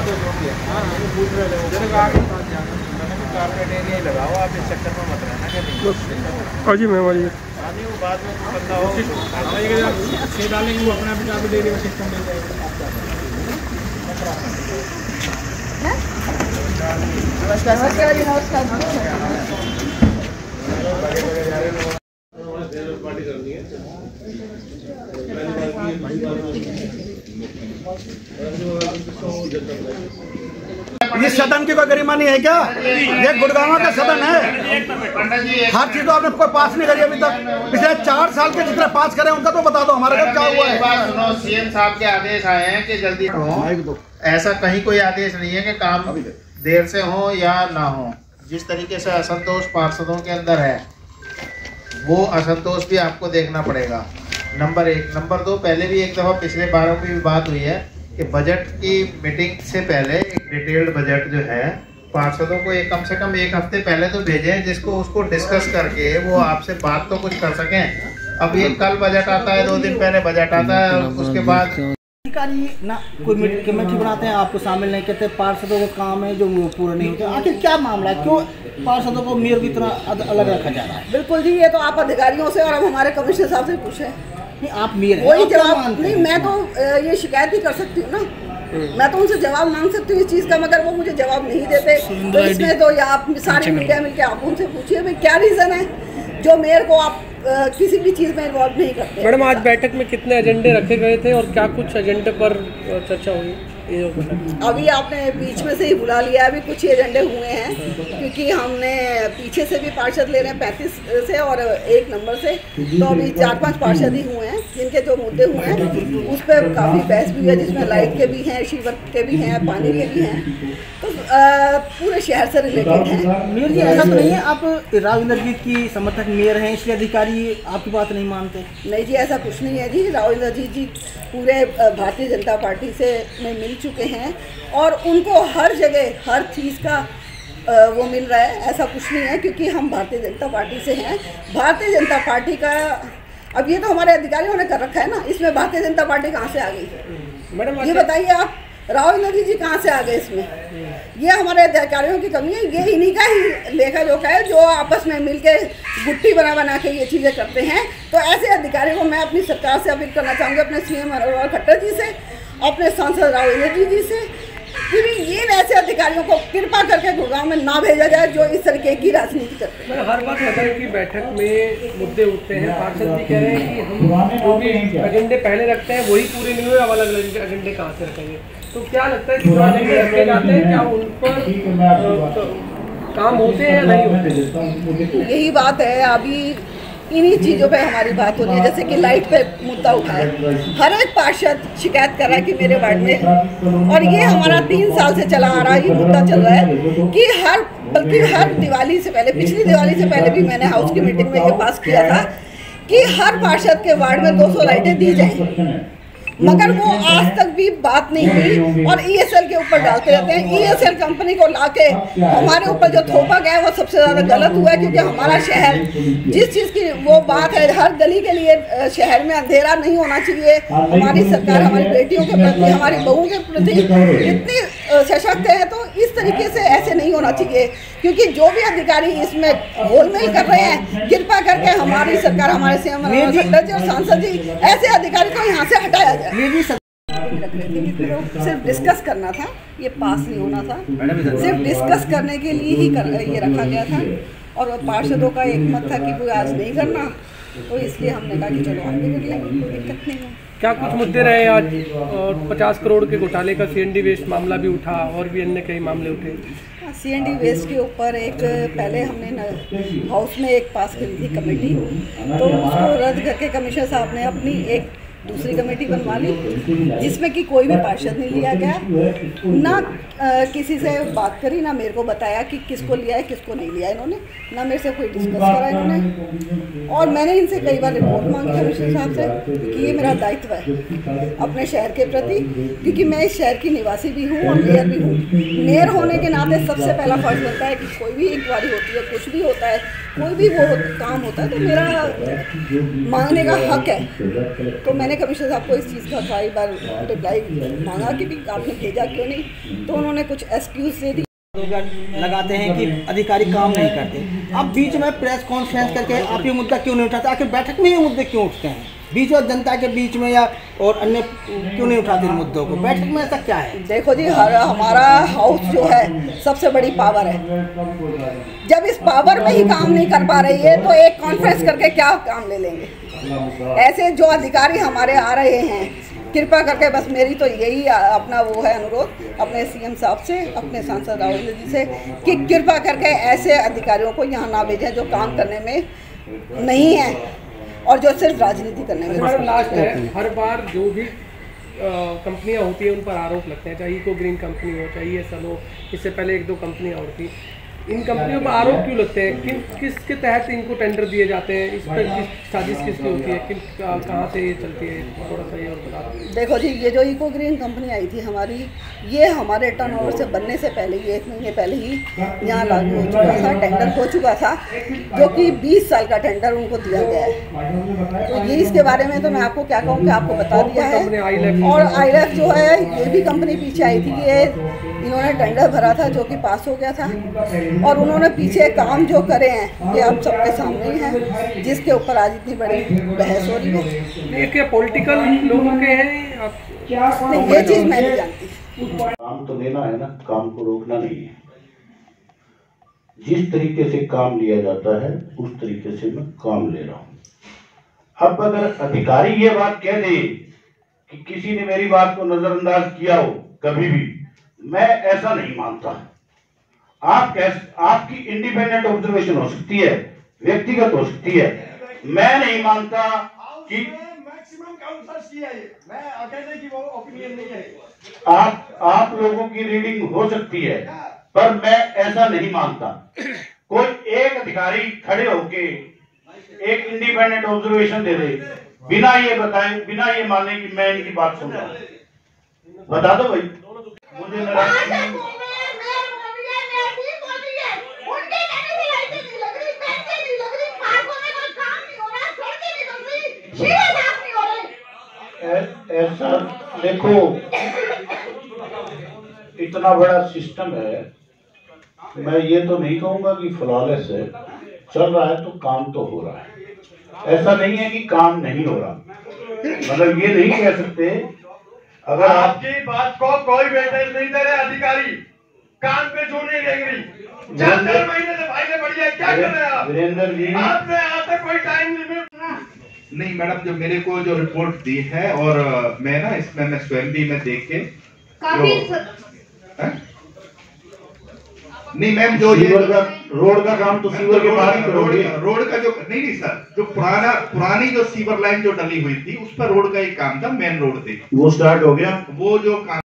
तो जो भी है पूछ रहे थे मेरे को आगे कारपेट एरिया ही लगाओ आप, इस चक्कर में मत रहना क्या नहीं। हाँ जी मैम, आइए। हाँ नहीं, वो बाद में बंदा हो छः डालेंगे वो अपना भी कारपेट एरिया में सिस्टम मिल जाएगा। ये सदन की कोई गरिमा नहीं है क्या? ये गुड़गांव का सदन है। हर चीज तो आपने कोई पास नहीं करी अभी तक। पिछले 4 साल के जितने पास करे उनका तो बता दो हमारे घर क्या हुआ है। सुनो, सीएम साहब के आदेश आए हैं कि जल्दी हो। ऐसा कहीं कोई आदेश नहीं है कि काम देर से हो या ना हो। जिस तरीके से असंतोष पार्षदों के अंदर है वो असंतोष भी आपको देखना पड़ेगा, नंबर 1। नंबर 2, पहले भी एक दफ़ा पिछले बारों की भी बात हुई है कि बजट की मीटिंग से पहले एक डिटेल्ड बजट जो है पार्षदों को कम से कम 1 हफ्ते पहले तो भेजें, जिसको उसको डिस्कस करके वो आपसे बात तो कुछ कर सकें। अब ये कल बजट आता है, 2 दिन पहले बजट आता है, उसके बाद अधिकारी ना कोई कमेटी बनाते हैं, आपको शामिल नहीं करते। पार्षदों का काम है जो वो पूरा नहीं होते। आखिर क्या मामला है, क्यों पार्षदों को मेयर की तरह अलग रखा जा रहा है? बिल्कुल जी, ये तो आप अधिकारियों से और अब हमारे कमिश्नर साहब से पूछे। नहीं, आप मेयर हैं, वही जवाब नहीं, मैं तो ये शिकायत ही कर सकती हूँ ना। मैं तो उनसे जवाब मांग सकती हूँ इस चीज़ का, मगर वो मुझे जवाब नहीं देते। तो इसमें तो या आप सारी मीडिया मिलकर आप उनसे पूछिए भाई क्या रीज़न है जो मेयर को आप किसी भी चीज़ में इन्वॉल्व नहीं करते। मैडम, आज बैठक में कितने एजेंडे रखे गए थे और क्या कुछ एजेंडे पर चर्चा हुई? अभी आपने बीच में से ही बुला लिया, अभी कुछ एजेंडे हुए हैं क्योंकि हमने पीछे से भी पार्षद ले रहे हैं 35 से और 1 नंबर से, तो अभी 4-5 पार्षद ही हुए हैं जिनके जो मुद्दे हुए हैं उस पर काफ़ी बहस भी है, जिसमें लाइट के भी हैं, शीवर के भी हैं, पानी के भी हैं, तो पूरे शहर से रिलेटेड हैं। मेयर जी, ऐसा तो नहीं है आप राव इंद्रजीत की समर्थक मेयर हैं इसलिए अधिकारी आपकी बात नहीं मानते? नहीं जी, ऐसा कुछ नहीं है जी। राव इंद्रजीत जी पूरे भारतीय जनता पार्टी से में मिल चुके हैं और उनको हर जगह हर चीज़ का वो मिल रहा है, ऐसा कुछ नहीं है क्योंकि हम भारतीय जनता पार्टी से हैं। भारतीय जनता पार्टी का अब ये तो हमारे अधिकारियों ने कर रखा है ना, इसमें भारतीय जनता पार्टी कहाँ से आ गई? मैडम ये बताइए आप, राव इंद्रजीत जी कहाँ से आ गए इसमें? ये हमारे अधिकारियों की कमी है, ये इन्हीं का ही लेखा जोखा है जो आपस में मिलके गुट्टी बना के ये चीज़ें करते हैं। तो ऐसे अधिकारियों को मैं अपनी सरकार से अपील करना चाहूँगी, अपने सीएम मनोहर खट्टर जी से, अपने सांसद राव इंद्रजीत जी से, कि ये ऐसे अधिकारियों को कृपा करके गुड़गांव में ना भेजा जाए जो इस तरीके की राजनीति करते हैं। हर बार सदन की बैठक में मुद्दे उठते हैं, पार्षद भी कह रहे हैं कि हम जो भी एजेंडे पहले रखते हैं वही पूरे नहीं हुए, अब अलग अलग एजेंडे कहाँ से रखेंगे? तो क्या लगता है कि जो एजेंडे रखे जाते हैं क्या उन पर काम होते हैं या नहीं होते? यही बात है, अभी इन्हीं चीज़ों पे हमारी बात हो रही है। जैसे कि लाइट पे मुद्दा उठा है, हर एक पार्षद शिकायत कर रहा है कि मेरे वार्ड में, और ये हमारा 3 साल से चला आ रहा है, ये मुद्दा चल रहा है कि बल्कि हर दिवाली से पहले, पिछली दिवाली से पहले भी मैंने हाउस की मीटिंग में ये पास किया था कि हर पार्षद के वार्ड में 200 लाइटें दी जाएं, मगर वो आज तक भी बात नहीं हुई और ईएसएल के ऊपर डालते रहते हैं। ईएसएल कंपनी को लाके हमारे ऊपर जो थोपा गया है वो सबसे ज़्यादा गलत हुआ है, क्योंकि हमारा शहर जिस चीज़ की वो बात है, हर गली के लिए शहर में अंधेरा नहीं होना चाहिए। हमारी सरकार हमारी बेटियों के प्रति, हमारी बहुओं के प्रति इतनी सशक्त है, तो इस तरीके से ऐसे नहीं होना चाहिए। क्योंकि जो भी अधिकारी इसमें घोलमेल कर रहे हैं, कृपा करके हमारी सरकार, हमारे सीएम मनोहर खट्टर जी और सांसद जी, ऐसे अधिकारी को यहाँ से हटाया जाए। सिर्फ डिस्कस करना था, ये पास नहीं होना था, सिर्फ डिस्कस करने के लिए ही ये रखा गया था और पार्षदों का एक मत था कि कोई आज नहीं करना, तो इसलिए हमने कहा कि चलो आगे कर लेंगे, कोई दिक्कत नहीं है। क्या कुछ मुद्दे रहे आज? और 50 करोड़ के घोटाले का सीएनडी वेस्ट मामला भी उठा और भी अन्य कई मामले उठे। सीएनडी वेस्ट के ऊपर एक पहले हमने हाउस में एक पास करी थी कमेटी, तो उसको रद्द करके कमिश्नर साहब ने अपनी एक दूसरी कमेटी बनवा ली, जिसमें कि कोई भी पार्षद नहीं लिया गया, ना किसी से बात करी, ना मेरे को बताया कि किसको लिया है किसको नहीं लिया इन्होंने, ना मेरे से कोई डिस्कस करा इन्होंने। और मैंने इनसे कई बार रिपोर्ट मांगी कमिश्नर साहब से कि ये मेरा दायित्व है अपने शहर के प्रति, क्योंकि मैं इस शहर की निवासी भी हूँ और मेयर भी हूँ। मेयर होने के नाते सबसे पहला फर्ज बनता है कि कोई भी इंक्वायरी होती है, कुछ भी होता है, कोई भी वो काम होता है तो मेरा मांगने का हक है। तो मैंने कमिश्नर साहब को इस चीज़ का कई बार रिप्लाई मांगा कि भी आपने भेजा क्यों नहीं, तो उन्होंने कुछ एक्सक्यूज दे दी। लगाते हैं कि अधिकारी काम नहीं करते, अब बीच में प्रेस कॉन्फ्रेंस करके आप ये मुद्दा क्यों नहीं उठाते? आखिर बैठक में ये मुद्दे क्यों उठते हैं बीच और जनता के बीच में, या और अन्य क्यों नहीं उठाते इन मुद्दों को? बैठक में ऐसा क्या है? देखो जी, हमारा हाउस जो है सबसे बड़ी पावर है। जब इस पावर में ही काम नहीं कर पा रही है तो एक कॉन्फ्रेंस करके क्या काम ले लेंगे? ऐसे जो अधिकारी हमारे आ रहे हैं, कृपा करके बस मेरी तो यही अपना वो है अनुरोध अपने सीएम साहब से, अपने सांसद राहुल जी से, कि कृपा करके ऐसे अधिकारियों को यहाँ ना भेजें जो काम करने में नहीं है और जो सिर्फ राजनीति करने में। हमारा लास्ट है, हर बार जो भी कंपनियां होती है उन पर आरोप लगते हैं, चाहे इको ग्रीन कंपनी हो, चाहे सल हो, इससे पहले 1-2 कंपनियां और थी। इन कंपनियों पर आरोप क्यों लगते हैं? किसके तहत इनको टेंडर दिए जाते हैं? इस पर साजिश किसकी होती है? कहाँ से ये चलती है? थोड़ा सा ये और बता दें। देखो जी, ये जो इको ग्रीन कंपनी आई थी हमारी, ये हमारे टर्नओवर से बनने से पहले ही 1 महीने पहले ही यहाँ लागू हो चुका था, टेंडर हो चुका था, जो कि 20 साल का टेंडर उनको दिया गया है। तो ये इसके बारे में तो मैं आपको क्या कहूँ कि आपको बता दिया है। और आईलैफ जो है, ये भी कंपनी पीछे आई थी, ये इन्होंने टेंडर भरा था जो कि पास हो गया था, और उन्होंने पीछे काम जो करे हैं ये आप सबके सामने ही है, जिसके ऊपर आज इतनी बड़ी बहस हो रही है। ये क्या पॉलिटिकल लोगों के हैं? ये चीज़ मैं नहीं जानती। काम तो लेना है ना, काम को रोकना नहीं है। जिस तरीके से काम लिया जाता है उस तरीके से मैं काम ले रहा हूं। अब अगर अधिकारी ये बात कह दे कि किसी ने मेरी बात को नजरअंदाज किया हो कभी भी, मैं ऐसा नहीं मानता। आपकी इंडिपेंडेंट ऑब्जर्वेशन हो सकती है, व्यक्तिगत हो सकती है, मैं नहीं मानता कि मैक्सिमम काउंसलर्स की है ये, मैं अकेले की वो ओपिनियन नहीं है। आप लोगों की रीडिंग हो सकती है, पर मैं ऐसा नहीं मानता। कोई एक अधिकारी खड़े होके एक इंडिपेंडेंट ऑब्जर्वेशन दे दे बिना ये बताए, बिना ये माने कि मैं इनकी बात सुन रहा हूं। बता दो भाई, मुझे ऐसा देखो, इतना बड़ा सिस्टम है, मैं ये तो नहीं कहूंगा कि फ्लॉलेस है, चल रहा है तो काम तो हो रहा है। ऐसा नहीं है कि काम नहीं हो रहा, मतलब ये नहीं कह सकते। अगर आपकी बात को कोई वेटेज नहीं दे रहे अधिकारी, कान पे छूने लगेगी। 4 महीने से भाई ने बढ़िया क्या कर रहे हैं आप? वीरेंद्र जी, आपने आते कोई टाइम लिमिट नहीं मैडम, जो मेरे को जो रिपोर्ट दी है, और मैं ना इसमें मैं स्वयं भी मैं देख के नहीं मैम, जो ये रोड का काम तो सीवर के बाद ही करोगे। रोड का जो नहीं सर, जो पुरानी जो सीवर लाइन जो डली हुई थी उस पर रोड का एक काम था, मेन रोड थी, वो स्टार्ट हो गया। वो जो काम